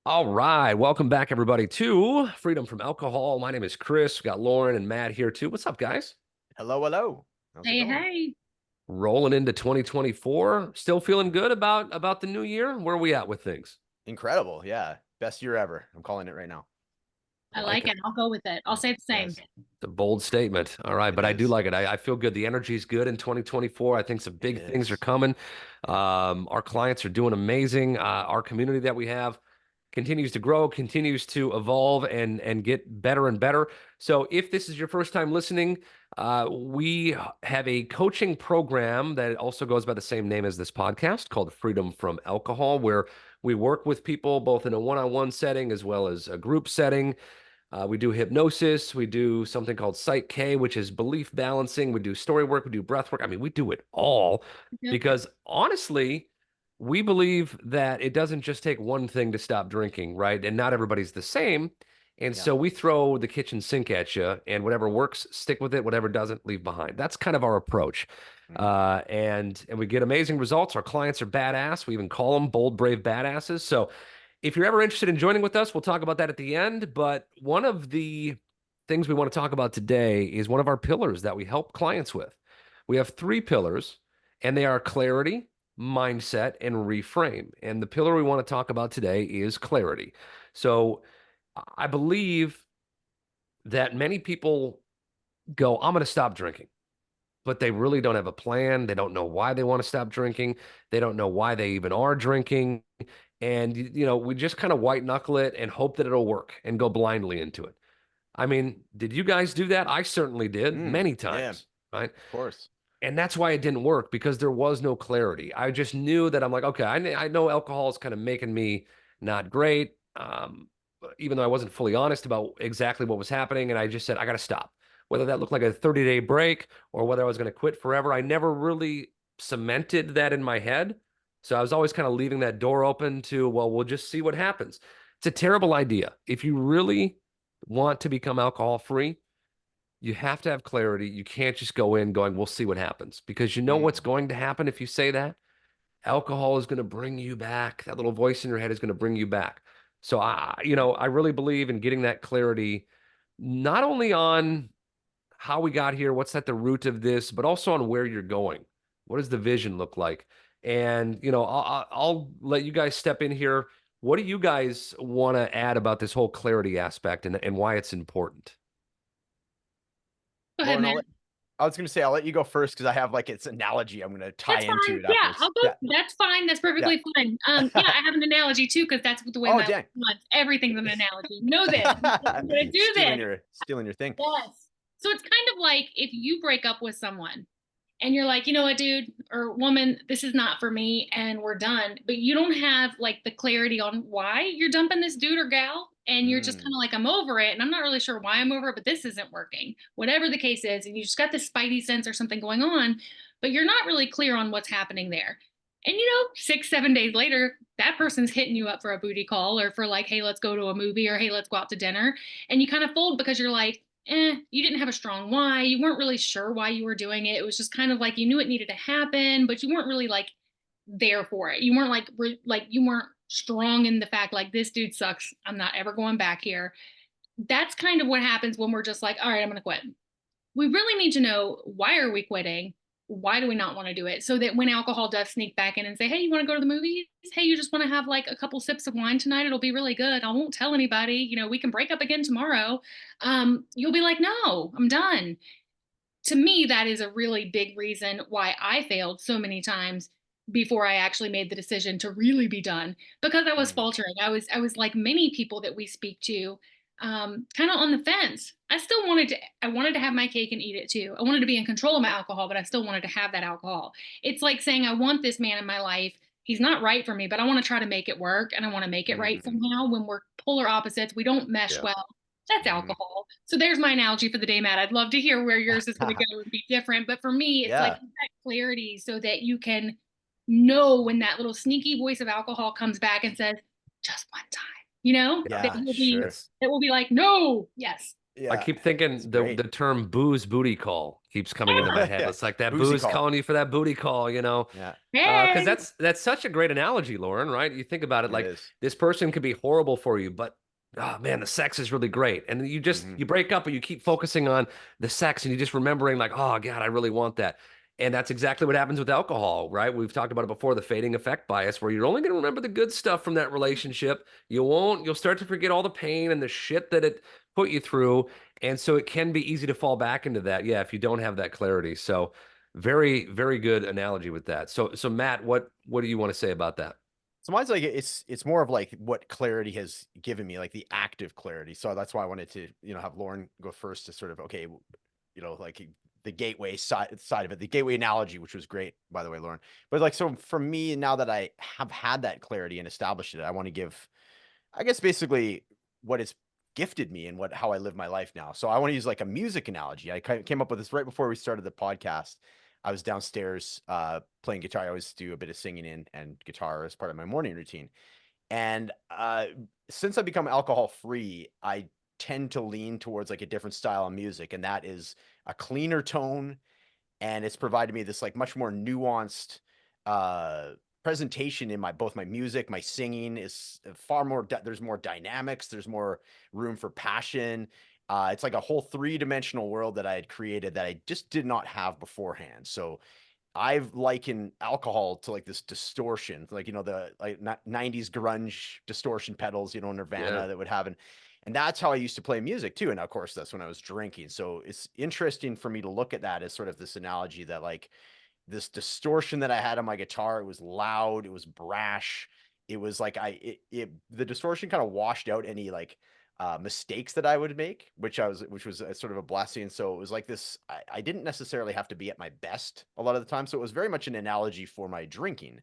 All right. Welcome back, everybody, to Freedom from Alcohol. My name is Chris. We've got Lauren and Matt here, too. What's up, guys? Hello, hello. How's it Hey, going? hey. Rolling into 2024. Still feeling good about the new year? Where are we at with things? Incredible. Yeah. Best year ever. I'm calling it right now. I I like like it. it. I'll go with it. I'll say the same. Yes, It's a bold statement. All right. it But I do is. like it. I feel good. The energy is good in 2024. I think some It big things are is. coming. Our clients are doing amazing. Our community that we have continues to grow, continues to evolve and get better and better. So if this is your first time listening, we have a coaching program that also goes by the same name as this podcast called Freedom from Alcohol, where we work with people both in a one-on-one setting as well as a group setting. We do hypnosis. We do something called Psych K, which is belief balancing. We do story work. We do breath work. I mean, we do it all Yep. because honestly, we believe that it doesn't just take one thing to stop drinking, right? And not everybody's the same. And Yeah. so we throw the kitchen sink at you, and whatever works, stick with it. Whatever doesn't, leave behind. That's kind of our approach. Mm. And we get amazing results. Our clients are badass. We even call them bold, brave badasses. So if you're ever interested in joining with us, we'll talk about that at the end. But one of the things we want to talk about today is one of our pillars that we help clients with. We have three pillars, and they are clarity, mindset, and reframe. And the pillar we want to talk about today is clarity. So I believe that many people go, I'm going to stop drinking, but they really don't have a plan. They don't know why they want to stop drinking. They don't know why they even are drinking. And, we just kind of white knuckle it and hope that it'll work and go blindly into it. I mean, did you guys do that? I certainly did many Yeah, times, right? of course. And that's why it didn't work because there was no clarity. I just knew that I'm like, okay, I know alcohol is kind of making me not great. Even though I wasn't fully honest about exactly what was happening. And I just said, I got to stop. Whether that looked like a 30-day break or whether I was going to quit forever, I never really cemented that in my head. So I was always kind of leaving that door open to, well, we'll just see what happens. It's a terrible idea. If you really want to become alcohol free, you have to have clarity. You can't just go in going, we'll see what happens, because you know what's Mm. going to happen if you say that? Alcohol is going to bring you back. That little voice in your head is going to bring you back. So I really believe in getting that clarity, not only on how we got here, what's at the root of this, but also on where you're going. What does the vision look like? And, I'll let you guys step in here. What do you guys want to add about this whole clarity aspect and why it's important? Go ahead, Lauren, man. I was going to say, I'll let you go first because I have like its analogy I'm going to tie That's into fine. it Yeah, afterwards. I'll go. Yeah. That's fine. That's Yeah. perfectly fine. Yeah, I have an analogy too, because that's the way Oh, my life dang. runs. Everything's an analogy. Know this. I'm gonna do Stealing this. your thing. Yes. So it's kind of like if you break up with someone and you're like, you know what, dude or woman, this is not for me and we're done. But you don't have like the clarity on why you're dumping this dude or gal. And you're just kind Mm. of like, I'm over it. And I'm not really sure why I'm over it, but this isn't working. Whatever the case is. And you just got this spidey sense or something going on, but you're not really clear on what's happening there. And 6, 7 days later, that person's hitting you up for a booty call or for like, hey, let's go to a movie or hey, let's go out to dinner. And you kind of fold because you're like, you didn't have a strong why. You weren't really sure why you were doing it. It was just kind of like you knew it needed to happen, but you weren't really like there for it. You weren't like you weren't strong in the fact like this dude sucks. I'm not ever going back here. That's kind of what happens when we're just like, all right, I'm going to quit. We really need to know, why are we quitting? Why do we not want to do it? So that when alcohol does sneak back in and say, hey, you want to go to the movies? Hey, you just want to have like a couple sips of wine tonight? It'll be really good. I won't tell anybody. We can break up again tomorrow. You'll be like, no, I'm done. To me, that is a really big reason why I failed so many times before I actually made the decision to really be done, because I was Mm. faltering. I was like many people that we speak to, kind of on the fence. I wanted to have my cake and eat it too. I wanted to be in control of my alcohol, but I still wanted to have that alcohol. It's like saying, I want this man in my life. He's not right for me, but I want to try to make it work and I want to make it right Mm. somehow. When we're polar opposites, we don't mesh Yeah. well. That's Mm. alcohol. So there's my analogy for the day, Matt. I'd love to hear where yours is going to go and be different. But for me, it's like Yeah. that clarity so that you can know when that little sneaky voice of alcohol comes back and says, just one time, Yeah, that will be sure. Yes. that will be like, no, yes. I Yeah, keep it's thinking the great. term booze booty call keeps coming into my head. Yeah, It's like that boozy booze call. calling you for that booty call, you know. Yeah, Because Hey. that's such a great analogy, Lauren, right? You think about it, it like is. this person could be horrible for you, but oh man, the sex is really great. And Mhm. you break up and you keep focusing on the sex and you just remembering like, oh God, I really want that. And that's exactly what happens with alcohol, right? We've talked about it before, the fading effect bias, where you're only going to remember the good stuff from that relationship. You'll start to forget all the pain and the shit that it put you through. And so it can be easy to fall back into that, yeah, if you don't have that clarity. So very, very good analogy with that. So Matt, what do you want to say about that? So mine's like it's more of like what clarity has given me, like the active clarity. So that's why I wanted to, have Lauren go first to sort of okay, like the gateway side of it, the gateway analogy, which was great, by the way, Lauren. But like, so for me, now that I have had that clarity and established it, I want to give, I guess, basically what it's gifted me and how I live my life now. So I want to use like a music analogy. I came up with this right before we started the podcast. I was downstairs playing guitar. I always do a bit of singing and guitar as part of my morning routine. And since I've become alcohol free, I tend to lean towards like a different style of music, and that is a cleaner tone, and it's provided me this like much more nuanced uh presentation in both my music. My singing is far more there's more dynamics, there's more room for passion. It's like a whole three-dimensional world that I had created that I just did not have beforehand. So I've likened alcohol to like this distortion, like the like 90s grunge distortion pedals, Yeah. Nirvana that would have, and that's how I used to play music too. And of course, that's when I was drinking. So it's interesting for me to look at that as sort of this analogy that like this distortion that I had on my guitar, it was loud, it was brash, it was like the distortion kind of washed out any like mistakes that I would make, which was a sort of a blessing. So it was like this, I didn't necessarily have to be at my best a lot of the time. So it was very much an analogy for my drinking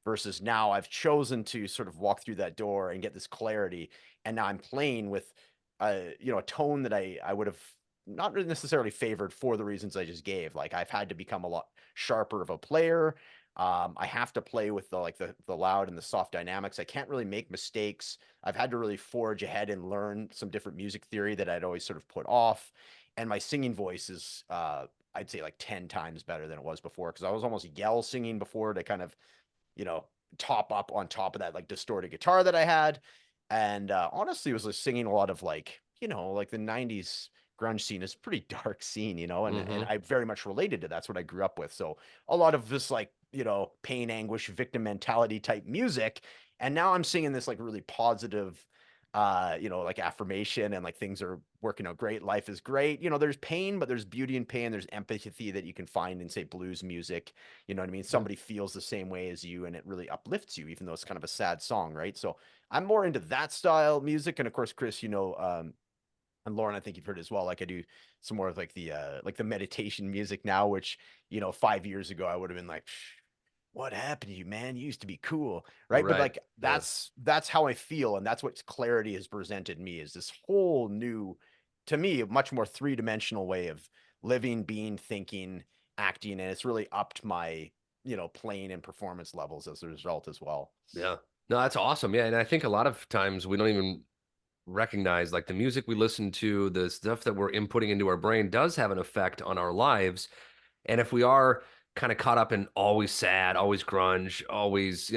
versus now I've chosen to sort of walk through that door and get this clarity. And now I'm playing with a tone that I would have not really necessarily favored for the reasons I just gave. Like I've had to become a lot sharper of a player. I have to play with the loud and the soft dynamics. I can't really make mistakes. I've had to really forge ahead and learn some different music theory that I'd always sort of put off. And my singing voice is, I'd say, like 10 times better than it was before, because I was almost yell singing before to kind of, you know, top up on top of that like distorted guitar that I had. And honestly, was just singing a lot of like, like the 90s grunge scene is a pretty dark scene, and Hmm. I very much related to that's what I grew up with. So a lot of this like, pain, anguish, victim mentality type music. And now I'm singing this like really positive like affirmation and like things are working out great. Life is great. There's pain, but there's beauty in pain. There's empathy that you can find in, say, blues music. You know what I mean? Yeah. Somebody feels the same way as you and it really uplifts you, even though it's kind of a sad song, right? So I'm more into that style music. And of course, Chris, and Lauren, I think you've heard as well. Like I do some more of like the meditation music now, which, 5 years ago I would have been like, what happened to you, man? You used to be cool, right? But Right. like Yeah. that's how I feel, and that's what clarity has presented me, is this whole new, to me, a much more three-dimensional way of living, being, thinking, acting, and it's really upped my, playing and performance levels as a result as well. Yeah. No, that's awesome. Yeah. And I think a lot of times we don't even recognize like the music we listen to, the stuff that we're inputting into our brain does have an effect on our lives. And if we are kind of caught up in always sad, always grunge, always,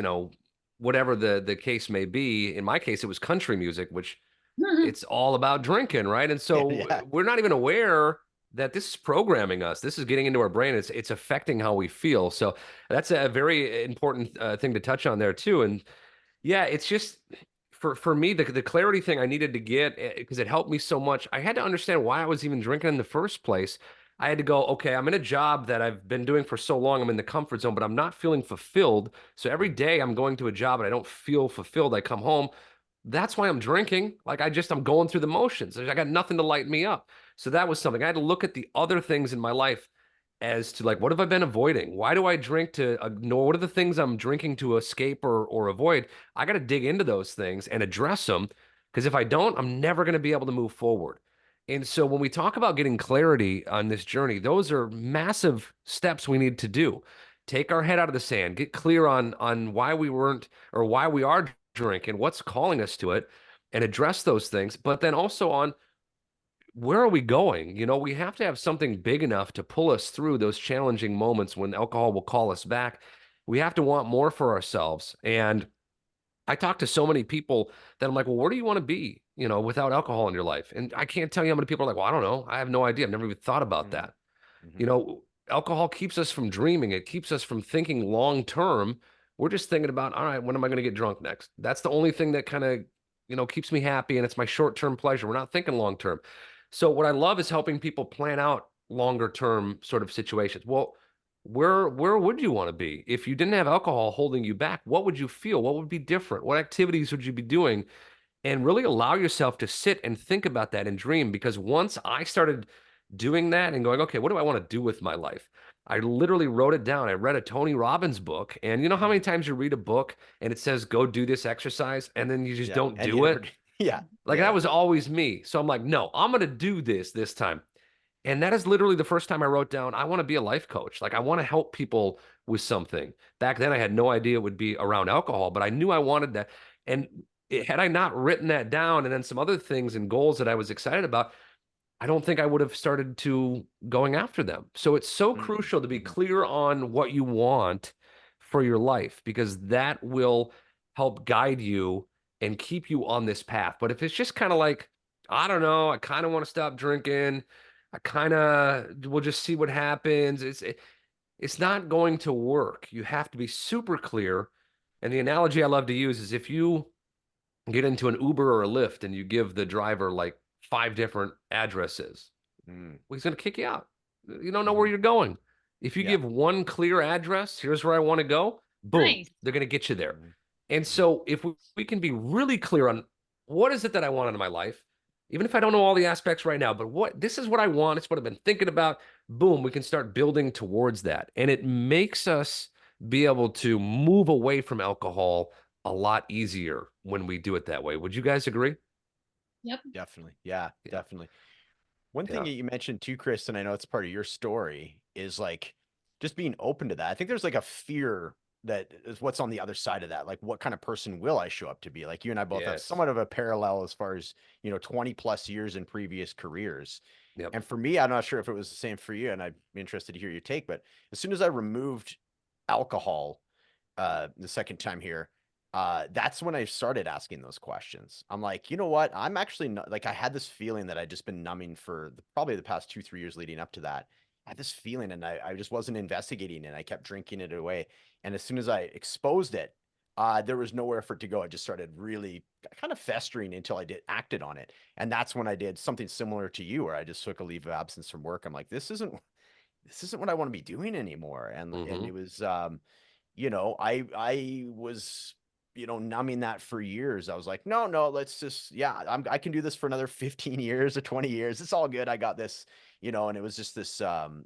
whatever the case may be, in my case, it was country music, which it's all about drinking, right? And so Yeah. we're not even aware that this is programming us. This is getting into our brain. It's affecting how we feel. So that's a very important thing to touch on there too. And yeah, it's just for me the clarity thing I needed to get because it helped me so much. I had to understand why I was even drinking in the first place. I had to go, okay, I'm in a job that I've been doing for so long. I'm in the comfort zone, but I'm not feeling fulfilled. So every day I'm going to a job and I don't feel fulfilled. I come home. That's why I'm drinking. Like I'm going through the motions. I got nothing to light me up. So that was something. I had to look at the other things in my life as to like what have I been avoiding? Why do I drink to ignore? What are the things I'm drinking to escape or avoid? I got to dig into those things and address them because if I don't, I'm never going to be able to move forward. And so when we talk about getting clarity on this journey, those are massive steps we need to do. Take our head out of the sand, get clear on why we weren't or why we are drinking, what's calling us to it, and address those things. But then also on where are we going? You know, we have to have something big enough to pull us through those challenging moments when alcohol will call us back. We have to want more for ourselves. And I talk to so many people that I'm like, well, where do you want to be, you know, without alcohol in your life? And I can't tell you how many people are like, well, I don't know. I have no idea. I've never even thought about Mm, that. You mhm. know, alcohol keeps us from dreaming. It keeps us from thinking long term. We're just thinking about, all right, when am I going to get drunk next? That's the only thing that kind of, you know, keeps me happy. And it's my short term pleasure. We're not thinking long term. So what I love is helping people plan out longer term sort of situations. Well, where would you want to be if you didn't have alcohol holding you back? What would you feel? What would be different? What activities would you be doing? And really allow yourself to sit and think about that and dream. Because once I started doing that and going, okay, what do I want to do with my life? I literally wrote it down. I read a Tony Robbins book. And you know how many Mm. times you read a book and it says, go do this exercise, and then you just Yeah, don't and you do never it? yeah, Like yeah, that yeah. was always me. So I'm like, no, I'm going to do this time. And that is literally the first time I wrote down, I want to be a life coach. Like I want to help people with something. Back then, I had no idea it would be around alcohol, but I knew I wanted that. And had I not written that down and then some other things and goals that I was excited about, I don't think I would have started to going after them. So it's so Mm, crucial to be mhm, clear on what you want for your life because that will help guide you and keep you on this path. But if it's just kind of like, I don't know, I kind of want to stop drinking, I kind of will just see what happens. It's not going to work. You have to be super clear. And the analogy I love to use is if you get into an Uber or a Lyft and you give the driver like 5 different addresses, mm, well, he's going to kick you out. You don't know where mhm. you're going. If you Yeah. give one clear address, here's where I want to go, boom, Nice. they're going to get you there. Mhm, And mhm. so if we can be really clear on what is it that I want in my life, even if I don't know all the aspects right now, but what this is what I want, it's what I've been thinking about, boom, we can start building towards that. And it makes us be able to move away from alcohol a lot easier when we do it that way. Would you guys agree? Yep. Definitely. Yeah, Yeah. definitely. One thing Yeah. that you mentioned too, Chris, and I know it's part of your story, is like just being open to that. I think there's like a fear that is what's on the other side of that. Like, what kind of person will I show up to be? Like, you and I both have Yes. somewhat of a parallel as far as, 20 plus years in previous careers. Yep. And for me, I'm not sure if it was the same for you, and I'm interested to hear your take, but as soon as I removed alcohol the second time here, that's when I started asking those questions. I'm like, you know what? I'm actually not like I had this feeling that I'd just been numbing for probably the past 2, 3 years leading up to that. I had this feeling and I just wasn't investigating and I kept drinking it away. And as soon as I exposed it, there was nowhere for it to go. I just started really kind of festering until I did acted on it. And that's when I did something similar to you, where I just took a leave of absence from work. I'm like, this isn't what I want to be doing anymore. And Mm-hmm. it was I was, numbing that for years. I was like, no, no, let's just, yeah, I can do this for another 15 years or 20 years. It's all good. I got this, and it was just this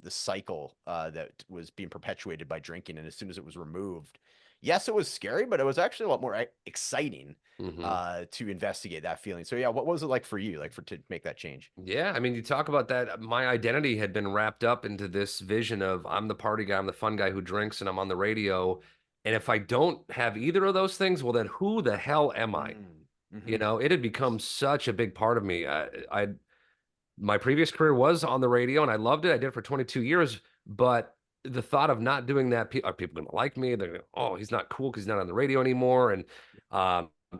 cycle that was being perpetuated by drinking. And as soon as it was removed, yes, it was scary, but it was actually a lot more exciting Mm-hmm. to investigate that feeling. So yeah, what was it like for you, like to make that change? Yeah, I mean, you talk about that. My identity had been wrapped up into this vision of I'm the party guy, I'm the fun guy who drinks, and I'm on the radio. And if I don't have either of those things, well, then who the hell am I? Mm, You mhm. know, it had become such a big part of me. My previous career was on the radio, and I loved it. I did it for 22 years. But the thought of not doing that, are people going to like me? They're going, oh, he's not cool because he's not on the radio anymore. And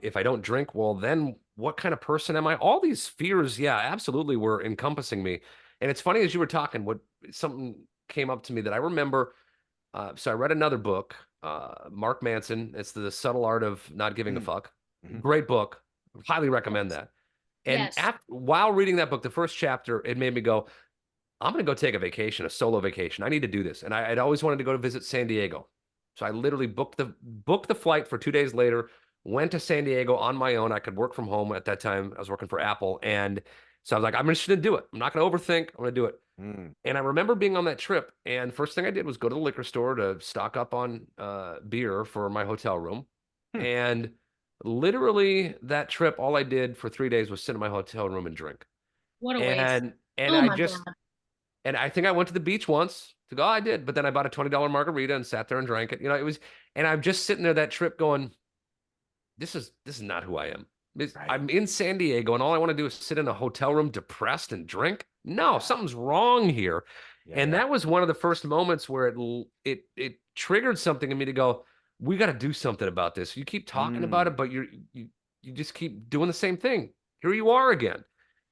if I don't drink, well, then what kind of person am I? All these fears, yeah, absolutely were encompassing me. And it's funny as you were talking, what something came up to me that I remember. So I read another book, Mark Manson. It's The Subtle Art of Not Giving a Mm, Fuck. mhm. Great book. Highly recommend Yes. that. And Yes. while reading that book, the first chapter, it made me go, I'm going to go take a vacation, a solo vacation. I need to do this. And I'd always wanted to go to visit San Diego. So I literally booked the flight for 2 days later, went to San Diego on my own. I could work from home at that time. I was working for Apple. And so I was like, I'm just going to do it. I'm not going to overthink. I'm going to do it. Mm, And I remember being on that trip. And first thing I did was go to the liquor store to stock up on beer for my hotel room. hmm. And literally that trip, all I did for 3 days was sit in my hotel room and drink. What a waste. And Oh I my just God. and I think I went to the beach once to go, oh, I did. But then I bought a $20 margarita and sat there and drank it. You know, it was, and I'm just sitting there that trip going, this is not who I am. Right. I'm in San Diego and all I want to do is sit in a hotel room depressed and drink. No, Yeah. something's wrong here. Yeah. And Yeah. that was one of the first moments where it triggered something in me to go, we got to do something about this. You keep talking about it, Mm. but you just keep doing the same thing. Here you are again.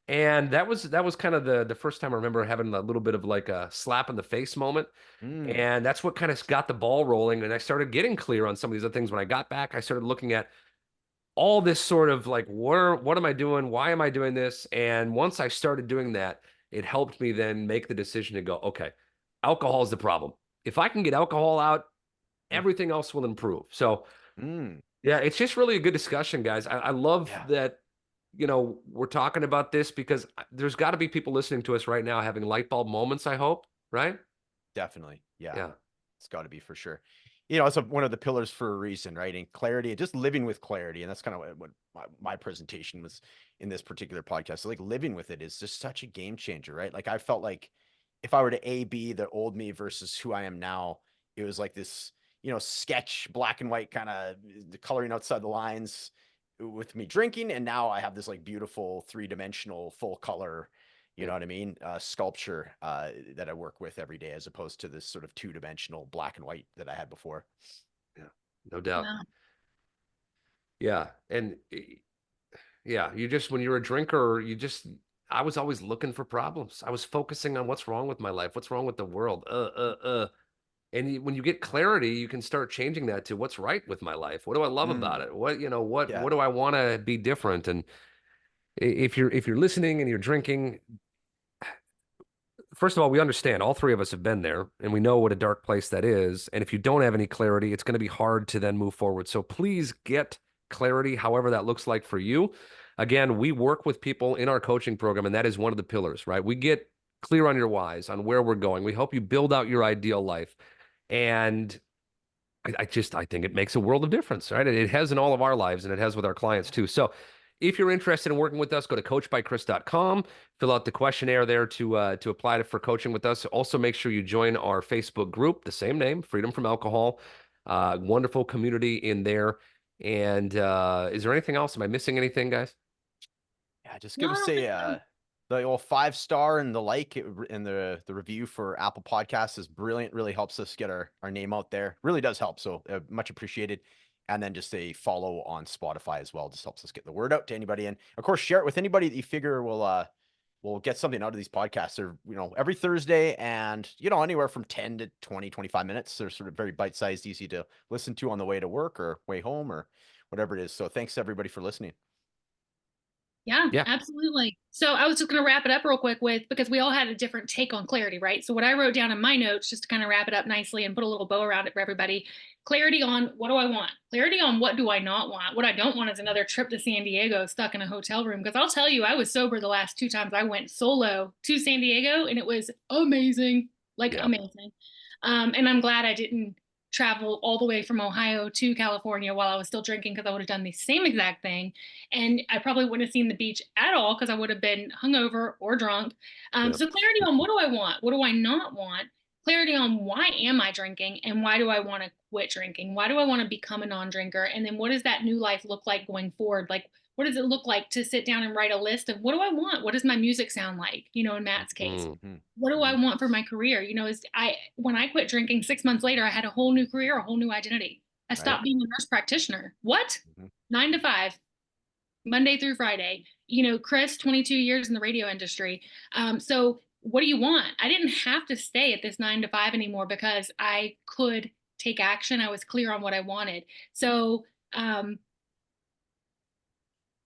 And that was kind of the first time I remember having a little bit of like a slap in the face moment. Mm. And that's what kind of got the ball rolling. And I started getting clear on some of these other things. When I got back, I started looking at all this sort of like, what am I doing? Why am I doing this? And once I started doing that, it helped me then make the decision to go, okay, alcohol is the problem. If I can get alcohol out, Mm. everything else will improve. So Mm. yeah, it's just really a good discussion, guys. I love Yeah. that, we're talking about this because there's got to be people listening to us right now having light bulb moments, I hope, right? Definitely. Yeah. Yeah. It's got to be for sure. It's one of the pillars for a reason, right? And clarity, just living with clarity. And that's kind of what my presentation was in this particular podcast. So like living with it is just such a game changer, right? Like I felt like if I were to be the old me versus who I am now, it was like this, sketch, black and white kind of coloring outside the lines with me drinking. And now I have this like beautiful 3-dimensional full color, you Yeah. know what I mean? Sculpture that I work with every day, as opposed to this sort of 2-dimensional black and white that I had before. Yeah. No doubt. Wow. Yeah. And yeah, when you're a drinker, I was always looking for problems. I was focusing on what's wrong with my life, what's wrong with the world. And when you get clarity, you can start changing that to what's right with my life. What do I love about Mm, it? What yeah. do I want to be different? And if you're listening and you're drinking, first of all, we understand all three of us have been there and we know what a dark place that is. And if you don't have any clarity, it's going to be hard to then move forward. So please get clarity, however that looks like for you. Again, we work with people in our coaching program, and that is one of the pillars, right? We get clear on your whys, on where we're going. We help you build out your ideal life. And I think it makes a world of difference, right? It has in all of our lives and it has with our clients too. So if you're interested in working with us, go to coachbykris.com, fill out the questionnaire there to apply for coaching with us. Also, make sure you join our Facebook group, the same name, Freedom from Alcohol. Wonderful community in there. And is there anything else? Am I missing anything, guys? Yeah. Just No, give I us don't think so. the old 5-star and the and the review for Apple Podcasts is brilliant. Really helps us get our name out there. Really does help. So much appreciated. And then just a follow on Spotify as well. Just helps us get the word out to anybody. And of course, share it with anybody that you figure will get something out of these podcasts. They're, every Thursday, and, anywhere from 10 to 20, 25 minutes. They're sort of very bite-sized, easy to listen to on the way to work or way home or whatever it is. So thanks everybody for listening. Yeah, Yeah. absolutely. So I was just going to wrap it up real quick because we all had a different take on clarity, right? So what I wrote down in my notes, just to kind of wrap it up nicely and put a little bow around it for everybody, clarity on what do I want? Clarity on what do I not want? What I don't want is another trip to San Diego stuck in a hotel room. Because I'll tell you, I was sober the last 2 times I went solo to San Diego, and it was amazing, like Yeah. amazing. And I'm glad I didn't travel all the way from Ohio to California while I was still drinking, because I would have done the same exact thing. And I probably wouldn't have seen the beach at all because I would have been hungover or drunk. Yeah. So clarity on what do I want? What do I not want? Clarity on why am I drinking and why do I want to quit drinking? Why do I want to become a non-drinker? And then what does that new life look like going forward? Like, what does it look like to sit down and write a list of what do I want? What does my music sound like? In Matt's case, Mm-hmm. what do I want for my career? When I quit drinking 6 months later, I had a whole new career, a whole new identity. I stopped Right. being a nurse practitioner. What? Mhm. 9 to 5, Monday through Friday. Chris, 22 years in the radio industry. So what do you want? I didn't have to stay at this 9 to 5 anymore because I could take action. I was clear on what I wanted. So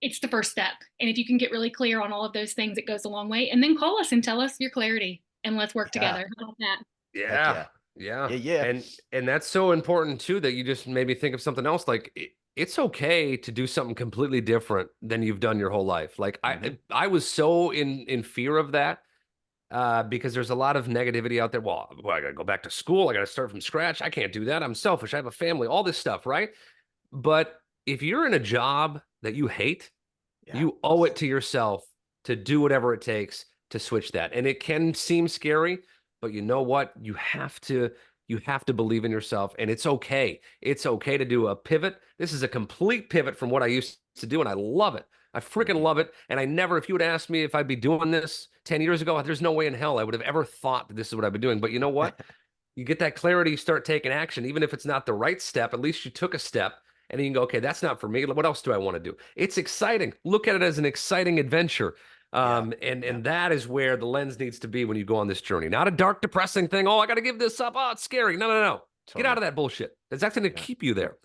it's the first step. And if you can get really clear on all of those things, it goes a long way. And then call us and tell us your clarity and let's work Yeah. together. How about that? Heck Yeah. yeah. Yeah. Yeah. And that's so important too, that you just maybe think of something else. Like it's okay to do something completely different than you've done your whole life. Like Mhm. I was so in fear of that because there's a lot of negativity out there. Well, I gotta go back to school. I gotta start from scratch. I can't do that. I'm selfish. I have a family, all this stuff, right? But if you're in a job that you hate, Yeah. you owe it to yourself to do whatever it takes to switch that. And it can seem scary, but you know what? You have to believe in yourself, and it's okay. It's okay to do a pivot. This is a complete pivot from what I used to do, and I love it. I freaking love it. And I never, if you would ask me if I'd be doing this 10 years ago, there's no way in hell I would have ever thought that this is what I've been doing. But you know what? You get that clarity, you start taking action. Even if it's not the right step, at least you took a step. And then you can go, okay, that's not for me. What else do I want to do? It's exciting. Look at it as an exciting adventure. And that is where the lens needs to be when you go on this journey. Not a dark, depressing thing. Oh, I got to give this up. Oh, it's scary. No. Totally. Get out of that bullshit. That's going to keep you there.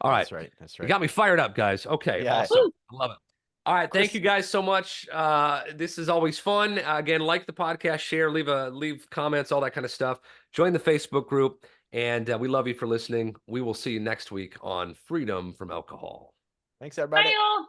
All right. That's right. That's right. You got me fired up, guys. Okay. Yeah. Awesome. I love it. All right. Thank you guys so much. This is always fun. Again, like the podcast, share, leave comments, all that kind of stuff. Join the Facebook group. And we love you for listening. We will see you next week on Freedom from Alcohol. Thanks, everybody. Bye, y'all.